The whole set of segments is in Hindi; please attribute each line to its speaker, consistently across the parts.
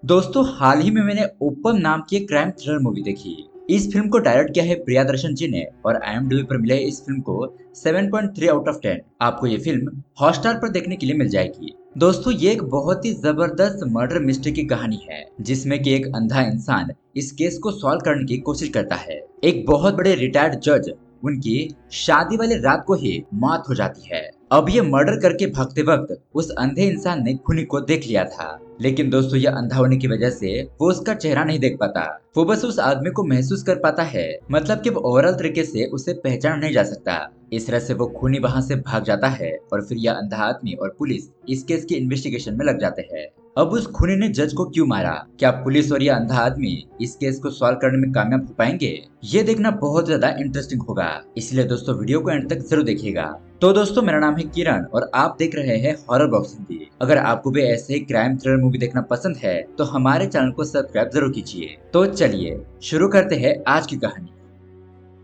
Speaker 1: दोस्तों हाल ही में मैंने ओपम नाम की एक क्राइम थ्रिलर मूवी देखी। इस फिल्म को डायरेक्ट किया है प्रियदर्शन जी ने और IMDb पर मिले इस फिल्म को 7.3 आउट ऑफ 10। आपको ये फिल्म हॉटस्टार पर देखने के लिए मिल जाएगी। दोस्तों ये एक बहुत ही जबरदस्त मर्डर मिस्ट्री की कहानी है जिसमें कि एक अंधा इंसान इस केस को सॉल्व करने की कोशिश करता है। एक बहुत बड़े रिटायर्ड जज उनकी शादी वाली रात को ही मौत हो जाती है। अब ये मर्डर करके भागते वक्त उस अंधे इंसान ने खूनी को देख लिया था, लेकिन दोस्तों ये अंधा होने की वजह से वो उसका चेहरा नहीं देख पाता। वो बस उस आदमी को महसूस कर पाता है, मतलब कि वो ओवरऑल तरीके से उसे पहचान नहीं जा सकता। इस तरह से वो खूनी वहां से भाग जाता है और फिर यह अंधा आदमी और पुलिस इस केस की इन्वेस्टिगेशन में लग जाते हैं। अब उस खूनी ने जज को क्यों मारा, क्या पुलिस और यह अंधा आदमी इस केस को सॉल्व करने में कामयाब हो पाएंगे, ये देखना बहुत ज्यादा इंटरेस्टिंग होगा। इसलिए दोस्तों वीडियो को एंड तक जरूर देखिएगा। तो दोस्तों मेरा नाम है किरण और आप देख रहे हैं हॉरर बॉक्स हिंदी। अगर आपको भी ऐसे ही क्राइम थ्रिलर मूवी देखना पसंद है तो हमारे चैनल को सब्सक्राइब जरूर कीजिए। तो चलिए शुरू करते हैं आज की कहानी।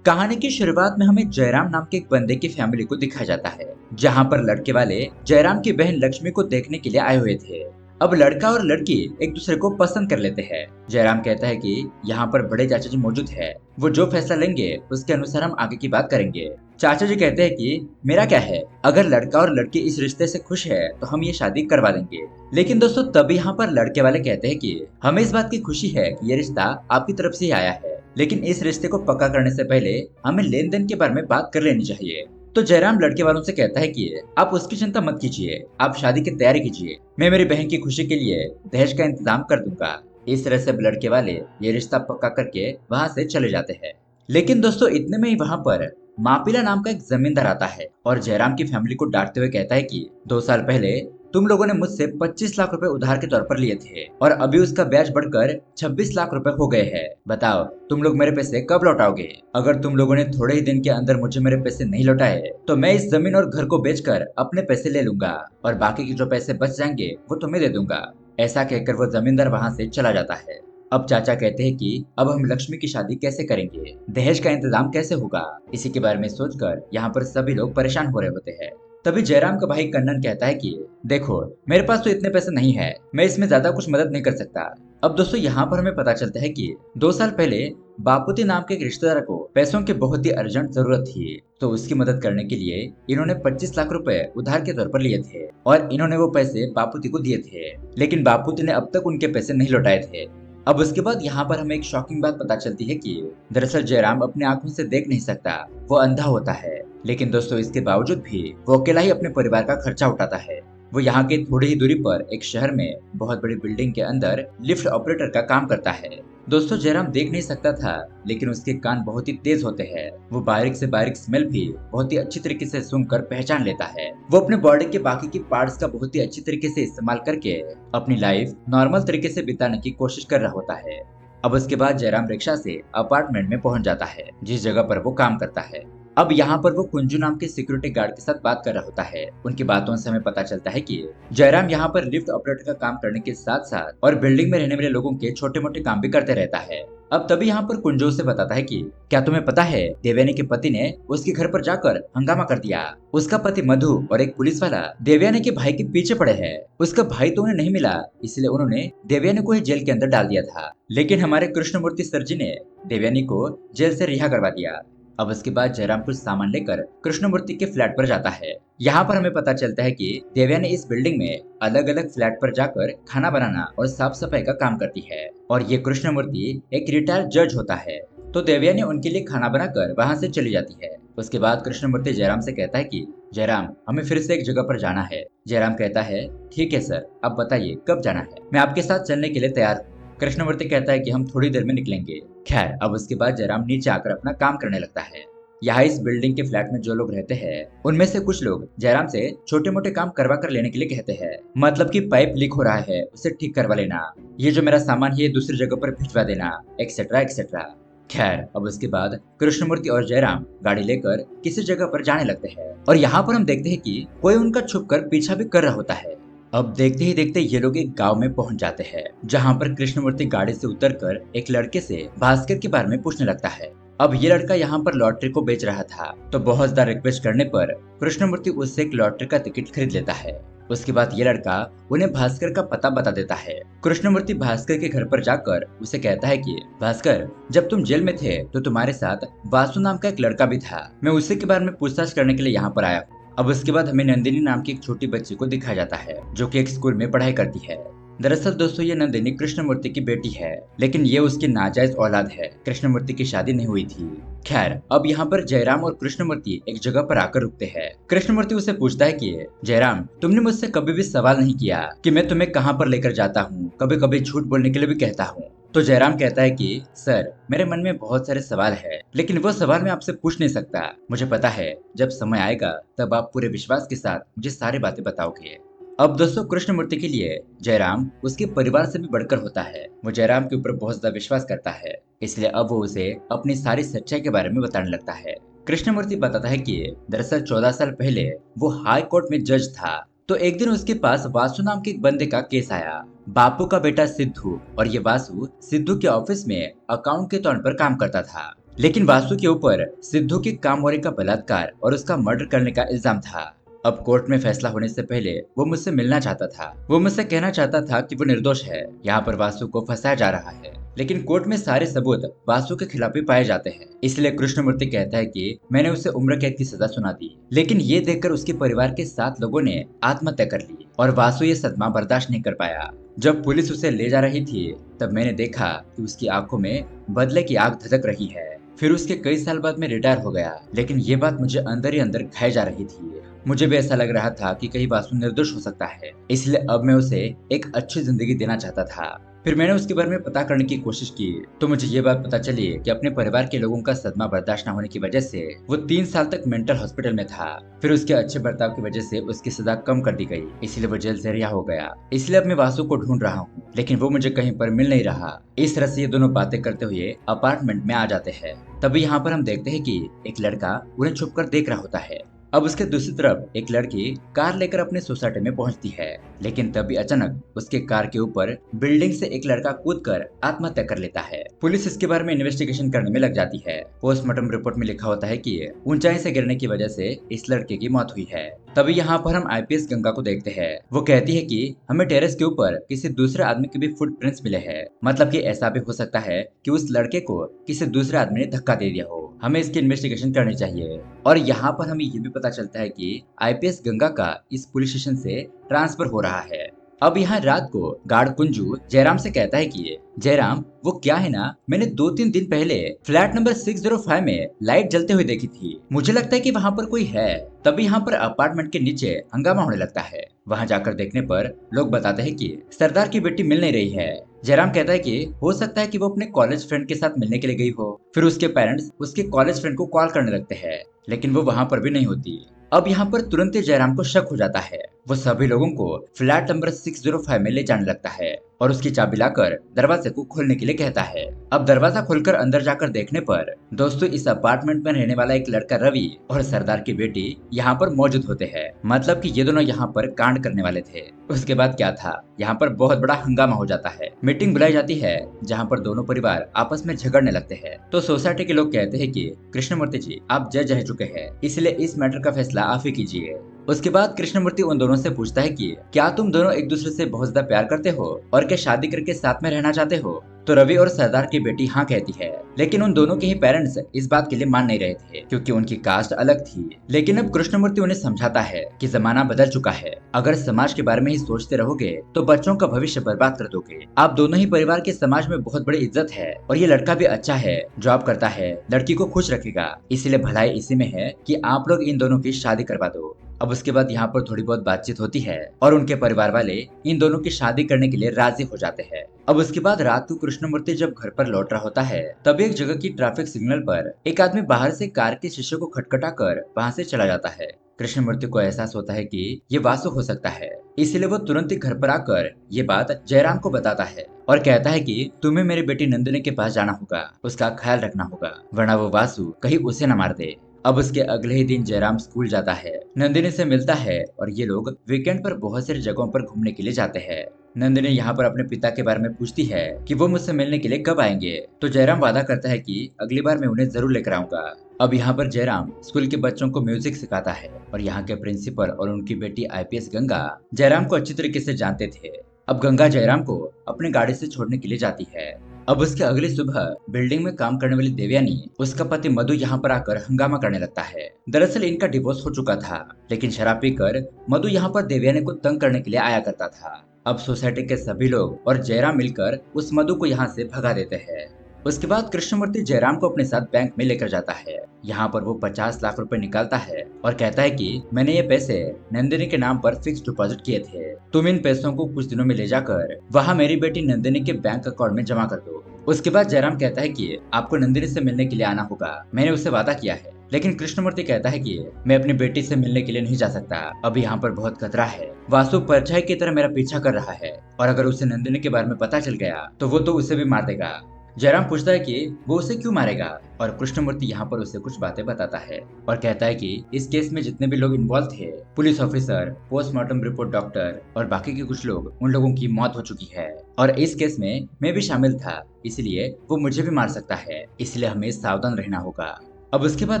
Speaker 1: कहानी की शुरुआत में हमें जयराम नाम के एक बंदे की फैमिली को दिखाया जाता है, जहां पर लड़के वाले जयराम की बहन लक्ष्मी को देखने के लिए आए हुए थे। अब लड़का और लड़की एक दूसरे को पसंद कर लेते हैं। जयराम कहता है कि यहाँ पर बड़े चाचा जी मौजूद है, वो जो फैसला लेंगे उसके अनुसार हम आगे की बात करेंगे। चाचा जी कहते हैं कि मेरा क्या है, अगर लड़का और लड़की इस रिश्ते से खुश है तो हम ये शादी करवा देंगे। लेकिन दोस्तों तब यहाँ पर लड़के वाले कहते हैं कि हमें इस बात की खुशी है कि ये रिश्ता आपकी तरफ से ही आया है, लेकिन इस रिश्ते को पक्का करने से पहले हमें लेन देन के बारे में बात कर लेनी चाहिए। तो जयराम लड़के वालों से कहता है कि आप उसकी चिंता मत कीजिए, आप शादी की तैयारी कीजिए, मैं मेरी बहन की खुशी के लिए दहेज का इंतजाम कर दूंगा। इस तरह से लड़के वाले ये रिश्ता पक्का करके वहां से चले जाते हैं। लेकिन दोस्तों इतने में ही वहां पर मापिला नाम का एक जमींदार आता है और जयराम की फैमिली को डांटते हुए कहता है कि 2 साल पहले तुम लोगों ने मुझसे 25 लाख रुपए उधार के तौर पर लिए थे और अभी उसका ब्याज बढ़कर 26 लाख रुपए हो गए हैं। बताओ तुम लोग मेरे पैसे कब लौटाओगे? अगर तुम लोगों ने थोड़े ही दिन के अंदर मुझे मेरे पैसे नहीं लौटाए तो मैं इस जमीन और घर को बेचकर अपने पैसे ले लूंगा और बाकी के जो पैसे बच जाएंगे वो तुम्हें दे दूंगा। ऐसा कहकर वो जमींदार वहां से चला जाता है। अब चाचा कहते हैं कि अब हम लक्ष्मी की शादी कैसे करेंगे, दहेज का इंतजाम कैसे होगा। इसी के बारे में सोचकर यहाँ पर सभी लोग परेशान हो रहे होते हैं। तभी जयराम का भाई कन्नन कहता है कि देखो मेरे पास तो इतने पैसे नहीं है, मैं इसमें ज्यादा कुछ मदद नहीं कर सकता। अब दोस्तों यहाँ पर हमें पता चलता है कि 2 साल पहले बापूती नाम के एक रिश्तेदार को पैसों की बहुत ही अर्जेंट जरूरत थी, तो उसकी मदद करने के लिए इन्होंने 25 लाख रुपए उधार के तौर पर लिए थे और इन्होंने वो पैसे बापूती को दिए थे, लेकिन बापूती ने अब तक उनके पैसे नहीं लौटाए थे। अब उसके बाद यहाँ पर हमें एक शॉकिंग बात पता चलती है कि दरअसल जयराम अपने आंखों से देख नहीं सकता, वो अंधा होता है। लेकिन दोस्तों इसके बावजूद भी वो अकेला ही अपने परिवार का खर्चा उठाता है। वो यहाँ के थोड़ी ही दूरी पर एक शहर में बहुत बड़ी बिल्डिंग के अंदर लिफ्ट ऑपरेटर का काम करता है। दोस्तों जयराम देख नहीं सकता था, लेकिन उसके कान बहुत ही तेज होते हैं। वो बारीक से बारीक स्मेल भी बहुत ही अच्छी तरीके से सूंघकर पहचान लेता है। वो अपने बॉडी के बाकी की पार्ट्स का बहुत ही अच्छी तरीके से इस्तेमाल करके अपनी लाइफ नॉर्मल तरीके से बिताने की कोशिश कर रहा होता है। अब उसके बाद जयराम रिक्शा से अपार्टमेंट में पहुंच जाता है जिस जगह पर वो काम करता है। अब यहाँ पर वो कुंजू नाम के सिक्योरिटी गार्ड के साथ बात कर रहा होता है। उनकी बातों से हमें पता चलता है कि जयराम यहाँ पर लिफ्ट ऑपरेटर का काम करने के साथ साथ और बिल्डिंग में रहने वाले लोगों के छोटे मोटे काम भी करते रहता है। अब तभी यहाँ पर कुंजू से बताता है कि क्या तुम्हें पता है देवयानी के पति ने उसके घर पर जाकर हंगामा कर दिया। उसका पति मधु और एक पुलिस वाला देवयानी के भाई के पीछे पड़े हैं। उसका भाई तो उन्हें नहीं मिला, इसलिए उन्होंने देवयानी को ही जेल के अंदर डाल दिया था, लेकिन हमारे कृष्णमूर्ति सर जी ने देवयानी को जेल से रिहा करवा दिया। अब उसके बाद जयराम कुछ सामान लेकर कृष्णमूर्ति के फ्लैट पर जाता है। यहाँ पर हमें पता चलता है कि देवयानी इस बिल्डिंग में अलग अलग फ्लैट पर जाकर खाना बनाना और साफ सफाई का काम करती है और ये कृष्णमूर्ति एक रिटायर्ड जज होता है। तो देवयानी उनके लिए खाना बनाकर वहां से चली जाती है। उसके बाद कृष्णमूर्ति जयराम से कहता है कि जयराम हमें फिर से एक जगह पर जाना है। जयराम कहता है ठीक है सर, अब बताइए कब जाना है, मैं आपके साथ चलने के लिए तैयार हूँ। कृष्णमूर्ति कहता है कि हम थोड़ी देर में निकलेंगे। खैर अब उसके बाद जयराम नीचे आकर अपना काम करने लगता है। यहाँ इस बिल्डिंग के फ्लैट में जो लोग रहते हैं उनमें से कुछ लोग जयराम से छोटे मोटे काम करवा कर लेने के लिए कहते हैं, मतलब कि पाइप लीक हो रहा है उसे ठीक करवा लेना, ये जो मेरा सामान है दूसरी जगह पर भिजवा देना, एक्सेट्रा एक्सेट्रा। खैर अब उसके बाद कृष्णमूर्ति और जयराम गाड़ी लेकर किसी जगह पर जाने लगते हैं और यहाँ पर हम देखते हैं कि कोई उनका छुपकर पीछा भी कर रहा होता है। अब देखते ही देखते ये लोग एक गांव में पहुंच जाते हैं, जहां पर कृष्णमूर्ति गाड़ी से उतरकर एक लड़के से भास्कर के बारे में पूछने लगता है। अब ये लड़का यहाँ पर लॉटरी को बेच रहा था, तो बहुत ज्यादा रिक्वेस्ट करने पर कृष्णमूर्ति उससे एक लॉटरी का टिकट खरीद लेता है। उसके बाद ये लड़का उन्हें भास्कर का पता बता देता है। कृष्णमूर्ति भास्कर के घर पर जाकर उसे कहता है कि भास्कर, जब तुम जेल में थे तो तुम्हारे साथ वासु नाम का एक लड़का भी था। मैं उसी के बारे में पूछताछ करने के लिए यहाँ पर आया हूँ। अब उसके बाद हमें नंदिनी नाम की एक छोटी बच्ची को दिखाया जाता है जो कि एक स्कूल में पढ़ाई करती है। दरअसल दोस्तों ये नंदिनी कृष्णमूर्ति की बेटी है, लेकिन ये उसकी नाजायज औलाद है। कृष्णमूर्ति की शादी नहीं हुई थी। खैर, अब यहाँ पर जयराम और कृष्णमूर्ति एक जगह पर आकर रुकते हैं। कृष्णमूर्ति उसे पूछता है कि जयराम, तुमने मुझसे कभी भी सवाल नहीं किया कि मैं तुम्हें कहाँ पर लेकर जाता हूँ, कभी कभी झूठ बोलने के लिए भी कहता हूँ। तो जयराम कहता है कि सर, मेरे मन में बहुत सारे सवाल है, लेकिन वो सवाल मैं आपसे पूछ नहीं सकता। मुझे पता है जब समय आएगा तब आप पूरे विश्वास के साथ मुझे सारी बातें बताओगे। अब दोस्तों कृष्णमूर्ति के लिए जयराम उसके परिवार से भी बढ़कर होता है। वो जयराम के ऊपर बहुत ज्यादा विश्वास करता है, इसलिए अब वो उसे अपनी सारी सच्चाई के बारे में बताने लगता है। कृष्णमूर्ति बताता है कि दरअसल 14 साल पहले वो हाई कोर्ट में जज था। तो एक दिन उसके पास वासु नाम के एक बंदे का केस आया। बापू का बेटा सिद्धू, और ये वासु सिद्धू के ऑफिस में अकाउंट के तौर पर काम करता था। लेकिन वासु के ऊपर सिद्धू की कामवाली का बलात्कार और उसका मर्डर करने का इल्जाम था। अब कोर्ट में फैसला होने से पहले वो मुझसे मिलना चाहता था। वो मुझसे कहना चाहता था कि वो निर्दोष है। यहाँ पर वासु को फंसाया जा रहा है, लेकिन कोर्ट में सारे सबूत वासु के खिलाफ ही पाए जाते हैं। इसलिए कृष्णमूर्ति कहता है कि मैंने उसे उम्र कैद की सजा सुना दी, लेकिन ये देखकर उसके परिवार के 7 लोगों ने आत्महत्या कर ली और वासु ये सदमा बर्दाश्त नहीं कर पाया। जब पुलिस उसे ले जा रही थी तब मैंने देखा कि उसकी आंखों में बदले की आग धधक रही है। फिर उसके कई साल बाद मैं रिटायर हो गया, लेकिन ये बात मुझे अंदर ही अंदर खाई जा रही थी। मुझे भी ऐसा लग रहा था कि कहीं वासु निर्दोष हो सकता है, इसलिए अब मैं उसे एक अच्छी जिंदगी देना चाहता था। फिर मैंने उसके बारे में पता करने की कोशिश की तो मुझे ये बात पता चली कि अपने परिवार के लोगों का सदमा बर्दाश्त न होने की वजह से वो 3 साल तक मेंटल हॉस्पिटल में था। फिर उसके अच्छे बर्ताव की वजह से उसकी सजा कम कर दी गई, इसलिए वो जेल से रिहा हो गया। इसलिए अब मैं वासु को ढूंढ रहा हूँ, लेकिन वो मुझे कहीं पर मिल नहीं रहा। इस तरह से ये दोनों बातें करते हुए अपार्टमेंट में आ जाते हैं। तभी यहाँ पर हम देखते हैं कि एक लड़का उन्हें छुपकर देख रहा होता है। अब उसके दूसरी तरफ एक लड़की कार लेकर अपने सोसाइटी में पहुंचती है, लेकिन तभी अचानक उसके कार के ऊपर बिल्डिंग से एक लड़का कूदकर आत्महत्या कर लेता है। पुलिस इसके बारे में इन्वेस्टिगेशन करने में लग जाती है। पोस्टमार्टम रिपोर्ट में लिखा होता है कि ऊंचाई से गिरने की वजह से इस लड़के की मौत हुई है। तभी यहाँ पर हम आईपीएस गंगा को देखते हैं। वो कहती है कि हमें टेरेस के ऊपर किसी दूसरे आदमी के भी फुटप्रिंट्स मिले हैं, मतलब कि ऐसा भी हो सकता है कि उस लड़के को किसी दूसरे आदमी ने धक्का दे दिया हो। हमें इसकी इन्वेस्टिगेशन करनी चाहिए। और यहाँ पर हमें ये भी पता चलता है कि आईपीएस गंगा का इस पुलिस स्टेशन से ट्रांसफर हो रहा है। अब यहाँ रात को गार्ड कुंजू जयराम से कहता है कि जयराम, वो क्या है ना, मैंने 2-3 दिन पहले फ्लैट नंबर 605 में लाइट जलते हुए देखी थी। मुझे लगता है कि वहाँ पर कोई है। तभी यहाँ पर अपार्टमेंट के नीचे हंगामा होने लगता है। वहाँ जाकर देखने पर लोग बताते हैं कि सरदार की बेटी मिल नहीं रही है। जयराम कहता है कि हो सकता है कि वो अपने कॉलेज फ्रेंड के साथ मिलने के लिए गई हो। फिर उसके पेरेंट्स उसके कॉलेज फ्रेंड को कॉल करने लगते हैं, लेकिन वो वहाँ पर भी नहीं होती। अब यहाँ पर तुरंत ही जयराम को शक हो जाता है। वो सभी लोगों को फ्लैट नंबर 605 में ले जाने लगता है और उसकी चाबी लाकर दरवाजे को खोलने के लिए कहता है। अब दरवाजा खोलकर अंदर जाकर देखने पर दोस्तों इस अपार्टमेंट में रहने वाला एक लड़का रवि और सरदार की बेटी यहाँ पर मौजूद होते हैं। मतलब कि ये दोनों यहाँ पर कांड करने वाले थे। उसके बाद क्या था, यहाँ पर बहुत बड़ा हंगामा हो जाता है। मीटिंग बुलाई जाती है जहाँ पर दोनों परिवार आपस में झगड़ने लगते हैं। तो सोसाइटी के लोग कहते हैं कि कृष्णमूर्ति जी, आप जज रह चुके हैं, इसलिए इस मैटर का फैसला आप ही कीजिए। उसके बाद कृष्णमूर्ति उन दोनों से पूछता है कि क्या तुम दोनों एक दूसरे से बहुत ज्यादा प्यार करते हो और क्या शादी करके साथ में रहना चाहते हो। तो रवि और सरदार की बेटी हाँ कहती है, लेकिन उन दोनों के ही पेरेंट्स इस बात के लिए मान नहीं रहे थे क्योंकि उनकी कास्ट अलग थी। लेकिन अब कृष्णमूर्ति उन्हें समझाता है कि जमाना बदल चुका है। अगर समाज के बारे में ही सोचते रहोगे तो बच्चों का भविष्य बर्बाद कर दोगे। आप दोनों ही परिवार के समाज में बहुत बड़ी इज्जत है और ये लड़का भी अच्छा है, जॉब करता है, लड़की को खुश रखेगा, इसलिए भलाई इसी में है कि आप लोग इन दोनों की शादी करवा दो। अब उसके बाद यहाँ पर थोड़ी बहुत बातचीत होती है और उनके परिवार वाले इन दोनों की शादी करने के लिए राजी हो जाते हैं। अब उसके बाद रात को कृष्णमूर्ति जब घर पर लौट रहा होता है तभी एक जगह की ट्रैफिक सिग्नल पर एक आदमी बाहर से कार के शीशे को खटखटा कर वहाँ से चला जाता है। कृष्णमूर्ति को एहसास होता है कि ये वासु हो सकता है, इसलिए वो तुरंत ही घर पर आकर ये बात जयराम को बताता है और कहता है कि तुम्हें मेरी बेटी नंदिनी के पास जाना होगा, उसका ख्याल रखना होगा, वरना वो वासु कहीं उसे न मार दे। अब उसके अगले ही दिन जयराम स्कूल जाता है, नंदिनी से मिलता है और ये लोग वीकेंड पर बहुत सारी जगहों पर घूमने के लिए जाते हैं। नंदिनी यहाँ पर अपने पिता के बारे में पूछती है कि वो मुझसे मिलने के लिए कब आएंगे। तो जयराम वादा करता है कि अगली बार मैं उन्हें जरूर लेकर आऊंगा। अब यहाँ पर जयराम स्कूल के बच्चों को म्यूजिक सिखाता है और यहाँ के प्रिंसिपल और उनकी बेटी आईपीएस गंगा जयराम को अच्छी तरीके से जानते थे। अब गंगा जयराम को अपनी गाड़ी से छोड़ने के लिए जाती है। अब उसके अगली सुबह बिल्डिंग में काम करने वाली देवयानी उसका पति मधु यहाँ पर आकर हंगामा करने लगता है। दरअसल इनका डिवोर्स हो चुका था, लेकिन शराब पीकर मधु यहाँ पर देवयानी को तंग करने के लिए आया करता था। अब सोसाइटी के सभी लोग और जयराम मिलकर उस मधु को यहाँ से भगा देते हैं। उसके बाद कृष्णमूर्ति जयराम को अपने साथ बैंक में लेकर जाता है। यहाँ पर वो 50 लाख रुपए निकालता है और कहता है कि मैंने ये पैसे नंदिनी के नाम पर फिक्स डिपॉजिट किए थे, तुम इन पैसों को कुछ दिनों में ले जाकर वहाँ मेरी बेटी नंदिनी के बैंक अकाउंट में जमा कर दो। उसके बाद जयराम कहता है कि आपको नंदिनी से मिलने के लिए आना होगा, मैंने उससे वादा किया है। लेकिन कृष्णमूर्ति कहता है कि मैं अपनी बेटी से मिलने के लिए नहीं जा सकता, अब यहाँ पर बहुत खतरा है। वासु परछाई की तरह मेरा पीछा कर रहा है और अगर उसे नंदिनी के बारे में पता चल गया तो वो तो उसे भी मार देगा। जयराम पूछता है कि वो उसे क्यों मारेगा और कृष्णमूर्ति यहाँ पर उसे कुछ बातें बताता है और कहता है कि इस केस में जितने भी लोग इन्वॉल्व थे, police officer, postmortem report doctor और बाकी के कुछ लोग, उन लोगों की मौत हो चुकी है और इस केस में मैं भी शामिल था, इसलिए वो मुझे भी मार सकता है, इसलिए हमें सावधान रहना होगा। अब उसके बाद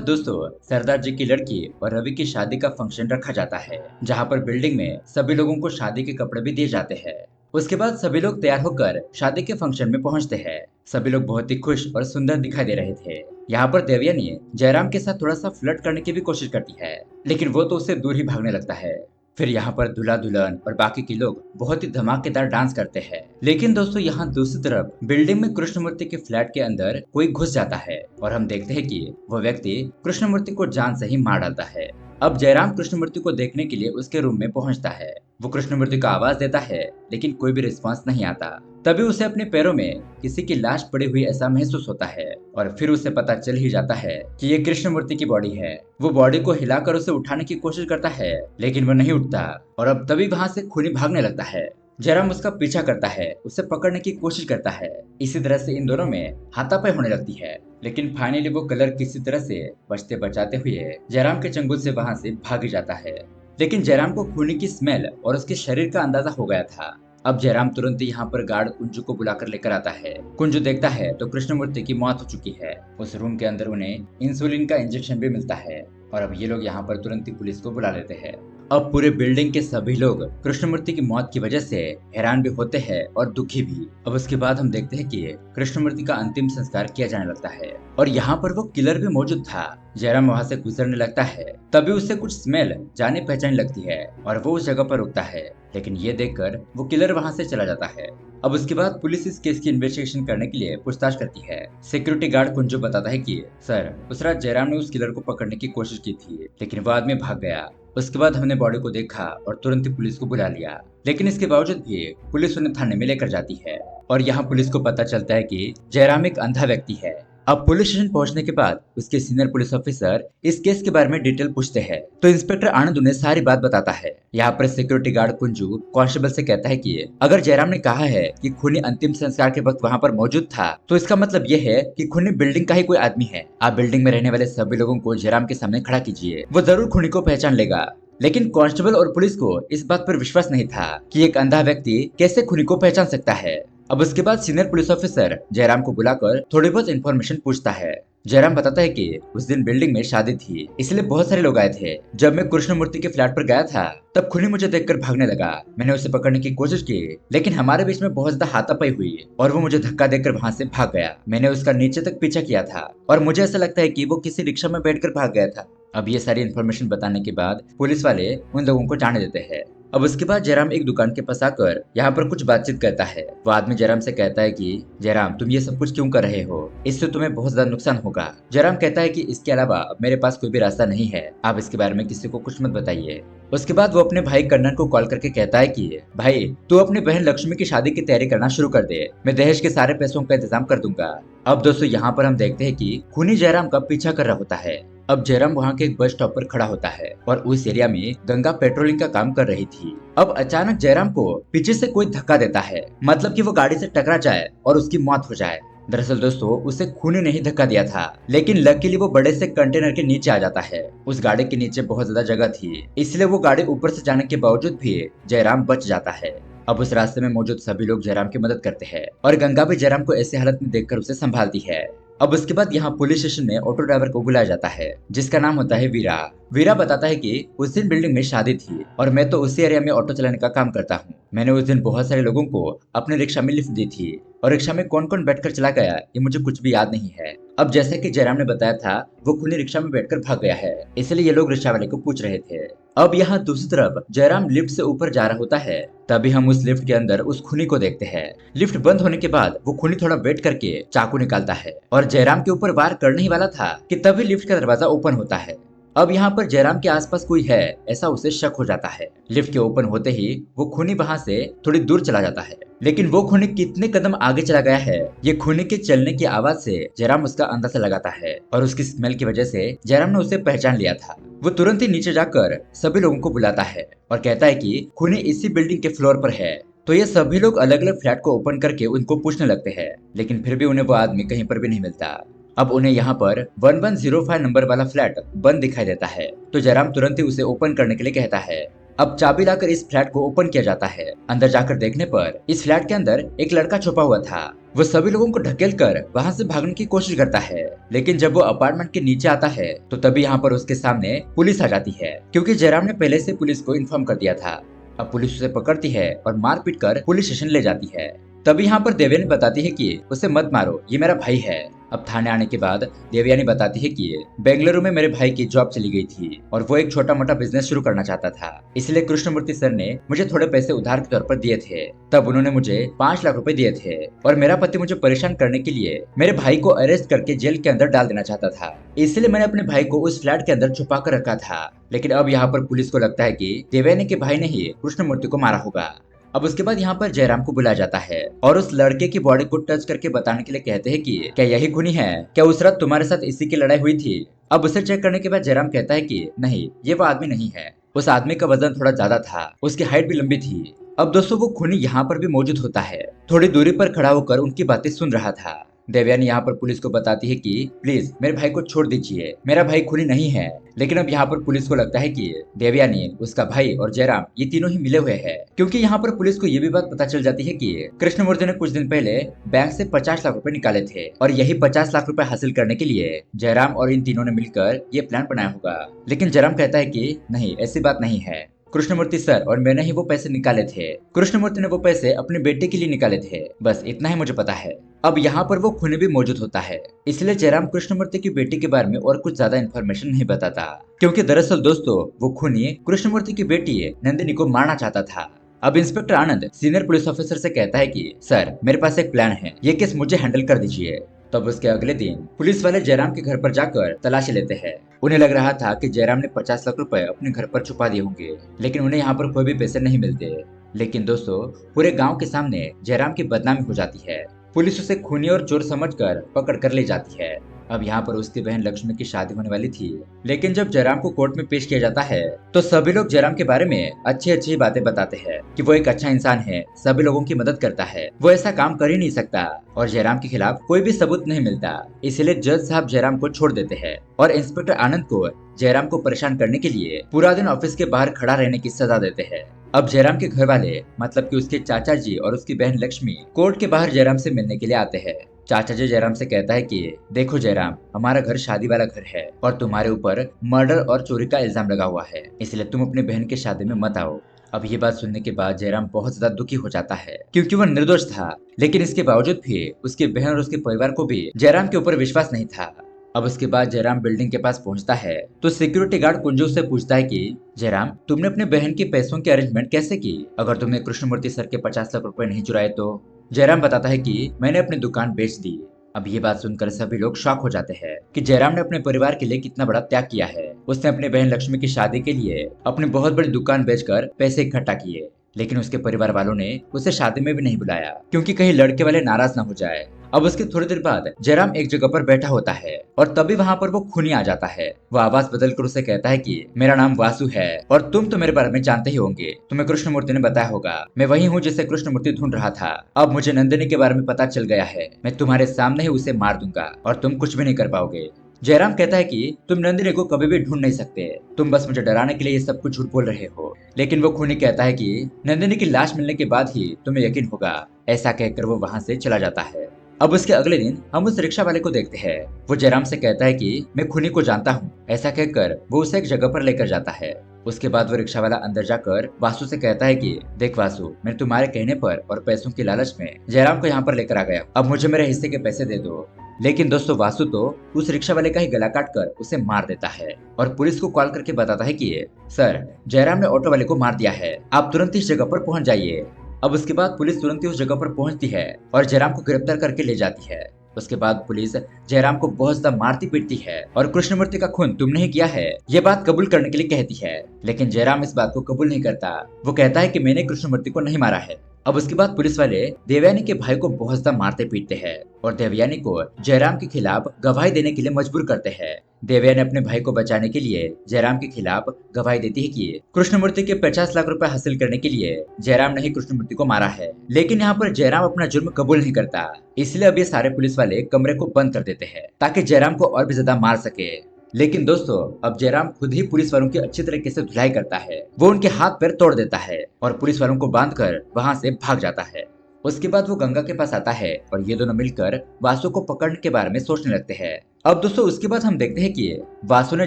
Speaker 1: दोस्तों सरदार जी की लड़की और रवि की शादी का फंक्शन रखा जाता है, जहाँ पर बिल्डिंग में सभी लोगों को शादी के कपड़े भी दिए जाते हैं। उसके बाद सभी लोग तैयार होकर शादी के फंक्शन में पहुंचते हैं। सभी लोग बहुत ही खुश और सुंदर दिखाई दे रहे थे। यहाँ पर देवयानी जयराम के साथ थोड़ा सा फ्लर्ट करने की भी कोशिश करती है, लेकिन वो तो उससे दूर ही भागने लगता है। फिर यहाँ पर दूल्हा दुल्हन और बाकी के लोग बहुत ही धमाकेदार डांस करते हैं। लेकिन दोस्तों यहाँ दूसरी तरफ बिल्डिंग में कृष्णमूर्ति के फ्लैट के अंदर कोई घुस जाता है और हम देखते हैं कि वो व्यक्ति कृष्णमूर्ति को जान से ही मार डालता है। अब जयराम कृष्णमूर्ति को देखने के लिए उसके रूम में पहुंचता है। वो कृष्णमूर्ति को आवाज देता है, लेकिन कोई भी रिस्पांस नहीं आता। तभी उसे अपने पैरों में किसी की लाश पड़ी हुई ऐसा महसूस होता है और फिर उसे पता चल ही जाता है कि ये कृष्णमूर्ति की बॉडी है। वो बॉडी को हिलाकर उसे उठाने की कोशिश करता है, लेकिन वो नहीं उठता और अब तभी वहां से खूनी भागने लगता है। जयराम उसका पीछा करता है, उसे पकड़ने की कोशिश करता है। इसी तरह से इन दोनों में हाथापाई होने लगती है, लेकिन फाइनली वो कलर किसी तरह से बचते बचाते हुए जयराम के चंगुल से वहां से भाग जाता है। लेकिन जयराम को खूनी की स्मेल और उसके शरीर का अंदाजा हो गया था। अब जयराम तुरंत यहाँ पर गार्ड कुंजू को बुलाकर लेकर आता है। कुंजू देखता है तो कृष्णमूर्ति की मौत हो चुकी है। उस रूम के अंदर उन्हें इंसुलिन का इंजेक्शन भी मिलता है और अब ये लोग यहाँ पर तुरंत ही पुलिस को बुला लेते हैं। अब पूरे बिल्डिंग के सभी लोग कृष्णमूर्ति की मौत की वजह से हैरान भी होते हैं और दुखी भी। अब उसके बाद हम देखते हैं कि कृष्णमूर्ति का अंतिम संस्कार किया जाने लगता है और यहाँ पर वो किलर भी मौजूद था। जयराम वहाँ से गुजरने लगता है, तभी उसे कुछ स्मेल जाने पहचाने लगती है और वो उस जगह पर रुकता है, लेकिन ये देखकर वो किलर वहाँ से चला जाता है। अब उसके बाद पुलिस इस केस की इन्वेस्टिगेशन करने के लिए पूछताछ करती है। सिक्योरिटी गार्ड कुंजू बताता है कि सर, उस रात जयराम ने उस किलर को पकड़ने की कोशिश की थी, लेकिन वो आदमी भाग गया। उसके बाद हमने बॉडी को देखा और तुरंत ही पुलिस को बुला लिया, लेकिन इसके बावजूद भी पुलिस उन्हें थाने में लेकर जाती है और यहाँ पुलिस को पता चलता है कि जयराम एक अंधा व्यक्ति है। अब पुलिस स्टेशन पहुंचने के बाद उसके सीनियर पुलिस ऑफिसर इस केस के बारे में डिटेल पूछते हैं, तो इंस्पेक्टर आनंद उन्हें सारी बात बताता है। यहाँ पर सिक्योरिटी गार्ड कुंजू कांस्टेबल से कहता है कि अगर जयराम ने कहा है कि खूनी अंतिम संस्कार के वक्त वहाँ पर मौजूद था, तो इसका मतलब ये है कि खूनी बिल्डिंग का ही कोई आदमी है। आप बिल्डिंग में रहने वाले सभी लोगों को जयराम के सामने खड़ा कीजिए, वो जरूर खूनी को पहचान लेगा। लेकिन कांस्टेबल और पुलिस को इस बात पर विश्वास नहीं था कि एक अंधा व्यक्ति कैसे खूनी को पहचान सकता है। अब उसके बाद सीनियर पुलिस ऑफिसर जयराम को बुलाकर थोड़ी बहुत इन्फॉर्मेशन पूछता है। जयराम बताता है कि उस दिन बिल्डिंग में शादी थी, इसलिए बहुत सारे लोग आए थे। जब मैं कृष्णमूर्ति के फ्लैट पर गया था, तब खूनी मुझे देखकर भागने लगा। मैंने उसे पकड़ने की कोशिश की, लेकिन हमारे बीच में बहुत ज्यादा हाथापाई हुई और वो मुझे धक्का देकर वहाँ से भाग गया। मैंने उसका नीचे तक पीछा किया था और मुझे ऐसा लगता है कि वो किसी रिक्शा में बैठकर भाग गया था। अब ये सारी इन्फॉर्मेशन बताने के बाद पुलिस वाले उन लोगों को जाने देते हैं। अब उसके बाद जयराम एक दुकान के पास आकर यहाँ पर कुछ बातचीत करता है। वो आदमी जयराम से कहता है कि जयराम, तुम ये सब कुछ क्यों कर रहे हो, इससे तुम्हें बहुत ज्यादा नुकसान होगा। जयराम कहता है कि इसके अलावा अब मेरे पास कोई भी रास्ता नहीं है, आप इसके बारे में किसी को कुछ मत बताइए। उसके बाद वो अपने भाई कन्नन को कॉल करके कहता है कि भाई, तू अपनी बहन लक्ष्मी की शादी की तैयारी करना शुरू कर दे, मैं दहेज के सारे पैसों का इंतजाम कर दूंगा। अब दोस्तों यहाँ पर हम देखते हैं कि खूनी जयराम का पीछा कर रहा होता है। अब जयराम वहाँ के एक बस स्टॉप पर खड़ा होता है और उस एरिया में गंगा पेट्रोलिंग का काम कर रही थी। अब अचानक जयराम को पीछे से कोई धक्का देता है, मतलब कि वो गाड़ी से टकरा जाए और उसकी मौत हो जाए। दरअसल दोस्तों उसे खूनी नहीं धक्का दिया था, लेकिन लकीली वो बड़े से कंटेनर के नीचे आ जाता है। उस गाड़ी के नीचे बहुत ज्यादा जगह थी, इसलिए वो गाड़ी ऊपर से जाने के बावजूद भी जयराम बच जाता है। अब उस रास्ते में मौजूद सभी लोग जयराम की मदद करते हैं और गंगा भी जयराम को ऐसी हालत में देखकर उसे संभालती है। अब उसके बाद यहाँ पुलिस स्टेशन में ऑटो ड्राइवर को बुलाया जाता है जिसका नाम होता है वीरा। वीरा बताता है कि उस दिन बिल्डिंग में शादी थी और मैं तो उसी एरिया में ऑटो चलाने का काम करता हूँ। मैंने उस दिन बहुत सारे लोगों को अपने रिक्शा में लिफ्ट दी थी और रिक्शा में कौन कौन बैठकर चला गया ये मुझे कुछ भी याद नहीं है। अब जैसे कि जयराम ने बताया था वो खूनी रिक्शा में बैठकर भाग गया है, इसलिए ये लोग रिक्शा वाले को पूछ रहे थे। अब यहाँ दूसरी तरफ जयराम लिफ्ट से ऊपर जा रहा होता है, तभी हम उस लिफ्ट के अंदर उस खूनी को देखते हैं। लिफ्ट बंद होने के बाद वो खूनी थोड़ा वेट करके चाकू निकालता है और जयराम के ऊपर वार करने ही वाला था कि तभी लिफ्ट का दरवाजा ओपन होता है। अब यहाँ पर जयराम के आसपास कोई है ऐसा उसे शक हो जाता है। लिफ्ट के ओपन होते ही वो खूनी वहां से थोड़ी दूर चला जाता है, लेकिन वो खूनी कितने कदम आगे चला गया है ये खूनी के चलने की आवाज से जयराम उसका अंदाजा लगाता है और उसकी स्मेल की वजह से जयराम ने उसे पहचान लिया था। वो तुरंत ही नीचे जाकर सभी लोगों को बुलाता है और कहता है कि खूनी इसी बिल्डिंग के फ्लोर पर है। तो ये सभी लोग अलग अलग फ्लैट को ओपन करके उनको पूछने लगते हैं, लेकिन फिर भी उन्हें वो आदमी कहीं पर भी नहीं मिलता। अब उन्हें यहाँ पर 1105 नंबर वाला फ्लैट बंद दिखाई देता है, तो जयराम तुरंत ही उसे ओपन करने के लिए कहता है। अब चाबी लाकर इस फ्लैट को ओपन किया जाता है। अंदर जाकर देखने पर इस फ्लैट के अंदर एक लड़का छुपा हुआ था। वो सभी लोगों को ढकेल कर वहाँ से भागने की कोशिश करता है, लेकिन जब वो अपार्टमेंट के नीचे आता है तो तभी यहाँ पर उसके सामने पुलिस आ जाती है, क्योंकि जयराम ने पहले से पुलिस को इन्फॉर्म कर दिया था। अब पुलिस उसे पकड़ती है और मार पीट कर पुलिस स्टेशन ले जाती है। तभी यहाँ पर देवयानी बताती है कि उसे मत मारो, ये मेरा भाई है। अब थाने आने के बाद देवयानी बताती है कि बेंगलुरु में मेरे भाई की जॉब चली गई थी और वो एक छोटा मोटा बिजनेस शुरू करना चाहता था, इसलिए कृष्णमूर्ति सर ने मुझे थोड़े पैसे उधार के तौर पर दिए थे। तब उन्होंने मुझे 5 लाख रुपए दिए थे और मेरा पति मुझे परेशान करने के लिए मेरे भाई को अरेस्ट करके जेल के अंदर डाल देना चाहता था, इसलिए मैंने अपने भाई को उस फ्लैट के अंदर छुपा कर रखा था। लेकिन अब यहाँ पर पुलिस को लगता है कि देवयानी के भाई ने ही कृष्णमूर्ति को मारा होगा। अब उसके बाद यहाँ पर जयराम को बुलाया जाता है और उस लड़के की बॉडी को टच करके बताने के लिए कहते हैं कि क्या यही खूनी है, क्या उस रात तुम्हारे साथ इसी की लड़ाई हुई थी। अब उसे चेक करने के बाद जयराम कहता है कि नहीं, ये वो आदमी नहीं है। उस आदमी का वजन थोड़ा ज्यादा था, उसकी हाइट भी लंबी थी। अब दोस्तों वो खूनी यहाँ पर भी मौजूद होता है, थोड़ी दूरी पर खड़ा होकर उनकी बातें सुन रहा था। देवयानी यहाँ पर पुलिस को बताती है कि प्लीज मेरे भाई को छोड़ दीजिए, मेरा भाई खूनी नहीं है। लेकिन अब यहाँ पर पुलिस को लगता है कि देवयानी, उसका भाई और जयराम ये तीनों ही मिले हुए हैं, क्योंकि यहाँ पर पुलिस को ये भी बात पता चल जाती है कि कृष्णमूर्ति ने कुछ दिन पहले बैंक से 50 लाख रुपए निकाले थे और यही 50 लाख रुपए हासिल करने के लिए जयराम और इन तीनों ने मिलकर ये प्लान बनाया होगा। लेकिन जयराम कहता है कि नहीं, ऐसी बात नहीं है, कृष्णमूर्ति सर और मैंने ही वो पैसे निकाले थे। कृष्णमूर्ति ने वो पैसे अपने बेटे के लिए निकाले थे, बस इतना ही मुझे पता है। अब यहाँ पर वो खूनी भी मौजूद होता है, इसलिए जयराम कृष्णमूर्ति की बेटी के बारे में और कुछ ज्यादा इन्फॉर्मेशन नहीं बताता, क्योंकि दरअसल दोस्तों वो खूनी कृष्णमूर्ति की बेटी नंदिनी को मारना चाहता था। अब इंस्पेक्टर आनंद सीनियर पुलिस ऑफिसर से कहता है कि सर मेरे पास एक प्लान है, ये केस मुझे हैंडल कर दीजिए। तब उसके अगले दिन पुलिस वाले जयराम के घर पर जाकर तलाशी लेते हैं। उन्हें लग रहा था कि जयराम ने 50 लाख रुपए अपने घर पर छुपा दिए होंगे, लेकिन उन्हें यहाँ पर कोई भी पैसे नहीं मिलते। लेकिन दोस्तों पूरे गांव के सामने जयराम की बदनामी हो जाती है। पुलिस उसे खूनी और चोर समझकर पकड़ कर ले जाती है। अब यहाँ पर उसकी बहन लक्ष्मी की शादी होने वाली थी, लेकिन जब जयराम को कोर्ट में पेश किया जाता है तो सभी लोग जयराम के बारे में अच्छी अच्छी बातें बताते हैं कि वो एक अच्छा इंसान है, सभी लोगों की मदद करता है, वो ऐसा काम कर ही नहीं सकता और जयराम के खिलाफ कोई भी सबूत नहीं मिलता। इसलिए जज साहब जयराम को छोड़ देते हैं और इंस्पेक्टर आनंद को जयराम को परेशान करने के लिए पूरा दिन ऑफिस के बाहर खड़ा रहने की सजा देते हैं। अब जयराम के घर वाले मतलब कि उसके चाचा जी और उसकी बहन लक्ष्मी कोर्ट के बाहर जयराम से मिलने के लिए आते हैं। चाचा जी जयराम से कहता है कि देखो जयराम, हमारा घर शादी वाला घर है और तुम्हारे ऊपर मर्डर और चोरी का इल्जाम लगा हुआ है, इसलिए तुम अपनी बहन की शादी में मत आओ। अब ये बात सुनने के बाद जयराम बहुत ज्यादा दुखी हो जाता है, क्योंकि वह निर्दोष था, लेकिन इसके बावजूद भी उसकी बहन और उसके परिवार को भी जयराम के ऊपर विश्वास नहीं था। अब उसके बाद जयराम बिल्डिंग के पास पहुंचता है तो सिक्योरिटी गार्ड कुंजू से पूछता है कि जयराम, तुमने अपने बहन के पैसों की अरेंजमेंट कैसे की, अगर तुमने कृष्णमूर्ति सर के 50 लाख रुपए नहीं चुराए तो। जयराम बताता है कि मैंने अपनी दुकान बेच दी। अब ये बात सुनकर सभी लोग शॉक हो जाते हैं कि जयराम ने अपने परिवार के लिए कितना बड़ा त्याग किया है। उसने अपनी बहन लक्ष्मी की शादी के लिए अपनी बहुत बड़ी दुकान बेचकर पैसे इकट्ठा किए, लेकिन उसके परिवार वालों ने उसे शादी में भी नहीं बुलाया, क्योंकि कहीं लड़के वाले नाराज ना हो जाए। अब उसके थोड़ी देर बाद जयराम एक जगह पर बैठा होता है और तभी वहाँ पर वो खूनी आ जाता है। वो आवाज बदलकर उसे कहता है कि मेरा नाम वासु है और तुम तो मेरे बारे में जानते ही होंगे, तुम्हें कृष्णमूर्ति ने बताया होगा, मैं वही हूँ जिसे कृष्णमूर्ति ढूंढ रहा था। अब मुझे नंदिनी के बारे में पता चल गया है, मैं तुम्हारे सामने ही उसे मार दूंगा और तुम कुछ भी नहीं कर पाओगे। जयराम कहता है कि तुम नंदिनी को कभी भी ढूंढ नहीं सकते, तुम बस मुझे डराने के लिए ये सब कुछ झूठ बोल रहे हो। लेकिन वो खूनी कहता है कि नंदिनी की लाश मिलने के बाद ही तुम्हें यकीन होगा। ऐसा कहकर वो वहाँ से चला जाता है। अब उसके अगले दिन हम उस रिक्शा वाले को देखते हैं। वो जयराम से कहता है कि मैं खूनी को जानता हूँ। ऐसा कहकर वो उसे एक जगह पर लेकर जाता है। उसके बाद वो रिक्शा वाला अंदर जाकर वासु से कहता है कि देख वासु, मैं तुम्हारे कहने पर और पैसों की लालच में जयराम को यहाँ पर लेकर आ गया, अब मुझे मेरे हिस्से के पैसे दे दो। लेकिन दोस्तों वासु तो उस रिक्शा वाले का ही गला काट कर उसे मार देता है और पुलिस को कॉल करके बताता है कि सर, जयराम ने ऑटो वाले को मार दिया है, आप तुरंत इस जगह पर पहुंच जाइए। अब उसके बाद पुलिस तुरंत ही उस जगह पर पहुंचती है और जयराम को गिरफ्तार करके ले जाती है। उसके बाद पुलिस जयराम को बहुत ज्यादा मारती पीटती है और कृष्णमूर्ति का खून तुमने ही किया है ये बात कबूल करने के लिए कहती है। लेकिन जयराम इस बात को कबूल नहीं करता। वो कहता है कि मैंने कृष्णमूर्ति को नहीं मारा है। अब उसके बाद पुलिस वाले देवयानी के भाई को बहुत ज्यादा मारते पीटते हैं और देवयानी को जयराम के खिलाफ गवाही देने के लिए मजबूर करते हैं। देवयानी अपने भाई को बचाने के लिए जयराम के खिलाफ गवाही देती है कि कृष्णमूर्ति के 50 लाख रुपए हासिल करने के लिए जयराम ने ही कृष्णमूर्ति को मारा है। लेकिन यहाँ पर जयराम अपना जुर्म कबूल नहीं करता, इसलिए अब ये सारे पुलिस वाले कमरे को बंद कर देते हैं ताकि जयराम को और भी ज्यादा मार सके। लेकिन दोस्तों अब जयराम खुद ही पुलिस वालों की अच्छी तरीके से धुलाई करता है। वो उनके हाथ पैर तोड़ देता है और पुलिस वालों को बांधकर वहां से भाग जाता है। उसके बाद वो गंगा के पास आता है और ये दोनों मिलकर वासु को पकड़ने के बारे में सोचने लगते हैं। अब दोस्तों उसके बाद हम देखते हैं कि वासु ने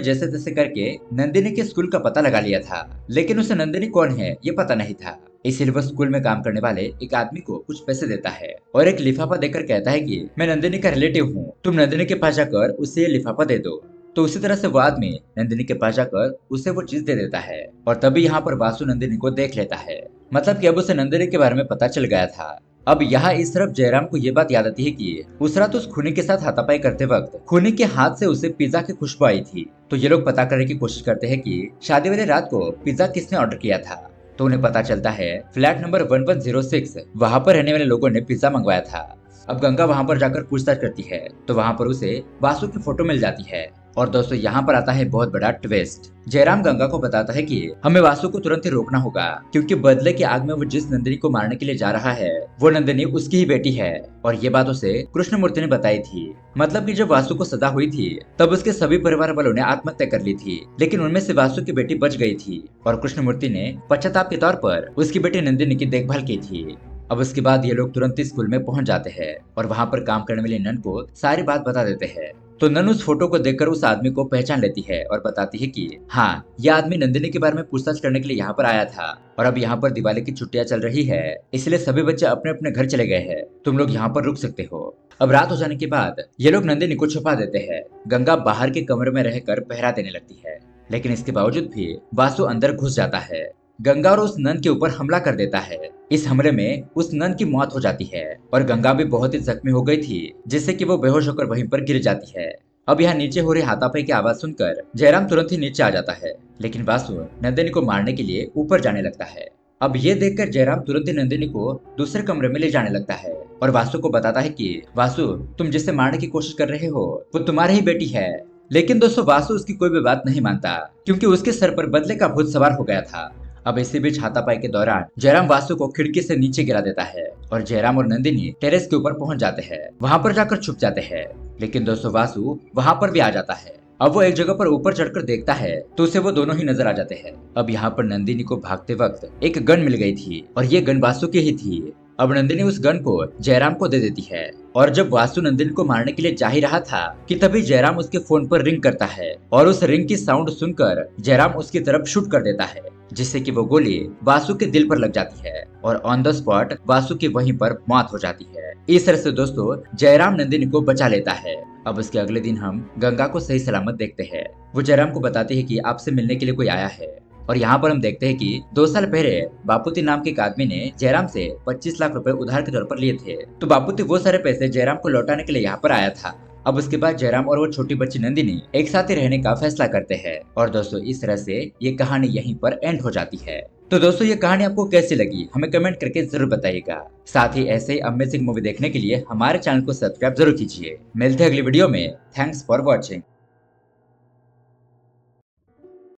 Speaker 1: जैसे तैसे करके नंदिनी के स्कूल का पता लगा लिया था, लेकिन उसे नंदिनी कौन है ये पता नहीं था। इसीलिए वो स्कूल में काम करने वाले एक आदमी को कुछ पैसे देता है और एक लिफाफा देकर कहता है कि मैं नंदिनी का रिलेटिव हूँ, तुम नंदिनी के पास जाकर उसे ये लिफाफा दे दो। तो उसी तरह से वो आदमी नंदिनी के पास जाकर उसे वो चीज दे देता है और तभी यहाँ पर वासु नंदिनी को देख लेता है। मतलब कि अब उसे नंदिनी के बारे में पता चल गया था। अब यहाँ इस तरफ जयराम को ये बात याद आती है कि उस रात उस खूनी के साथ हाथापाई करते वक्त खूनी के हाथ से उसे पिज्जा की खुशबू आई थी। तो ये लोग पता करने की कोशिश करते हैं कि शादी वाली रात को पिज्जा किसने ऑर्डर किया था। तो उन्हें पता चलता है फ्लैट नंबर 1106 वहाँ पर रहने वाले लोगों ने पिज्जा मंगवाया था। अब गंगा वहाँ पर जाकर पूछताछ करती है तो वहाँ पर उसे वासु की फोटो मिल जाती है। और दोस्तों यहाँ पर आता है बहुत बड़ा ट्विस्ट। जयराम गंगा को बताता है कि हमें वासु को तुरंत ही रोकना होगा क्योंकि बदले की आग में वो जिस नंदिनी को मारने के लिए जा रहा है वो नंदिनी उसकी ही बेटी है और ये बात उसे कृष्णमूर्ति ने बताई थी। मतलब कि जब वासु को सजा हुई थी तब उसके सभी परिवार वालों ने आत्महत्या कर ली थी, लेकिन उनमें से वासु की बेटी बच गई थी और कृष्णमूर्ति ने पश्चाताप के तौर पर उसकी बेटी नंदिनी की देखभाल की थी। अब उसके बाद ये लोग तुरंत ही स्कूल में पहुंच जाते हैं और वहां पर काम करने वाली नन को सारी बात बता देते हैं। तो नन उस फोटो को देखकर उस आदमी को पहचान लेती है और बताती है कि हाँ, यह आदमी नंदिनी के बारे में पूछताछ करने के लिए यहाँ पर आया था और अब यहाँ पर दिवाली की छुट्टियां चल रही है, इसलिए सभी बच्चे अपने अपने घर चले गए हैं, तुम लोग यहाँ पर रुक सकते हो। अब रात हो जाने के बाद ये लोग नंदिनी को छुपा देते हैं। गंगा बाहर के कमरे में रहकर पहरा देने लगती है, लेकिन इसके बावजूद भी वासु अंदर घुस जाता है। गंगा और उस नन के ऊपर हमला कर देता है। इस हमले में उस नन की मौत हो जाती है और गंगा भी बहुत ही जख्मी हो गई थी जिससे कि वो बेहोश होकर वहीं पर गिर जाती है। अब यहाँ नीचे हो रही हाथापाई की आवाज सुनकर जयराम तुरंत ही नीचे आ जाता है, लेकिन वासु नंदिनी को मारने के लिए ऊपर जाने लगता है। अब ये देखकर जयराम तुरंत ही नंदिनी को दूसरे कमरे में ले जाने लगता है और वासु को बताता है कि वासु, तुम जिससे मारने की कोशिश कर रहे हो वो तुम्हारी ही बेटी है। लेकिन दोस्तों वासु उसकी कोई भी बात नहीं मानता क्योंकि उसके सर पर बदले का भूत सवार हो गया था। अब इसी बीच हाथापाई के दौरान जयराम वासु को खिड़की से नीचे गिरा देता है और जयराम और नंदिनी टेरेस के ऊपर पहुंच जाते हैं, वहां पर जाकर छुप जाते हैं। लेकिन दोस्तों वासु वहां पर भी आ जाता है। अब वो एक जगह पर ऊपर चढ़कर देखता है तो उसे वो दोनों ही नजर आ जाते हैं। अब यहाँ पर नंदिनी को भागते वक्त एक गन मिल गई थी और ये गन वासु की ही थी। अब नंदिनी उस गन को जयराम को दे देती है और जब वासु नंदिनी को मारने के लिए जा ही रहा था कि तभी जयराम उसके फोन पर रिंग करता है और उस रिंग की साउंड सुनकर जयराम उसकी तरफ शूट कर देता है जिससे कि वो गोली वासु के दिल पर लग जाती है और ऑन द स्पॉट वासु की वहीं पर मौत हो जाती है। इस तरह से दोस्तों जयराम नंदिनी को बचा लेता है। अब उसके अगले दिन हम गंगा को सही सलामत देखते हैं। वो जयराम को बताती है कि आपसे मिलने के लिए कोई आया है और यहाँ पर हम देखते हैं कि 2 साल पहले बापूती नाम के एक आदमी ने जयराम से 25 लाख रुपए उधार के तौर पर लिए थे। तो बापूती वो सारे पैसे जयराम को लौटाने के लिए यहाँ पर आया था। अब उसके बाद जयराम और वो छोटी बच्ची नंदिनी एक साथ ही रहने का फैसला करते हैं और दोस्तों इस तरह से ये कहानी यहीं पर एंड हो जाती है। तो दोस्तों ये कहानी आपको कैसी लगी हमें कमेंट करके जरूर बताइएगा। साथ ही ऐसे ही अमेजिंग मूवी देखने के लिए हमारे चैनल को सब्सक्राइब जरूर कीजिए। मिलते हैं अगली वीडियो में। Thanks for watching.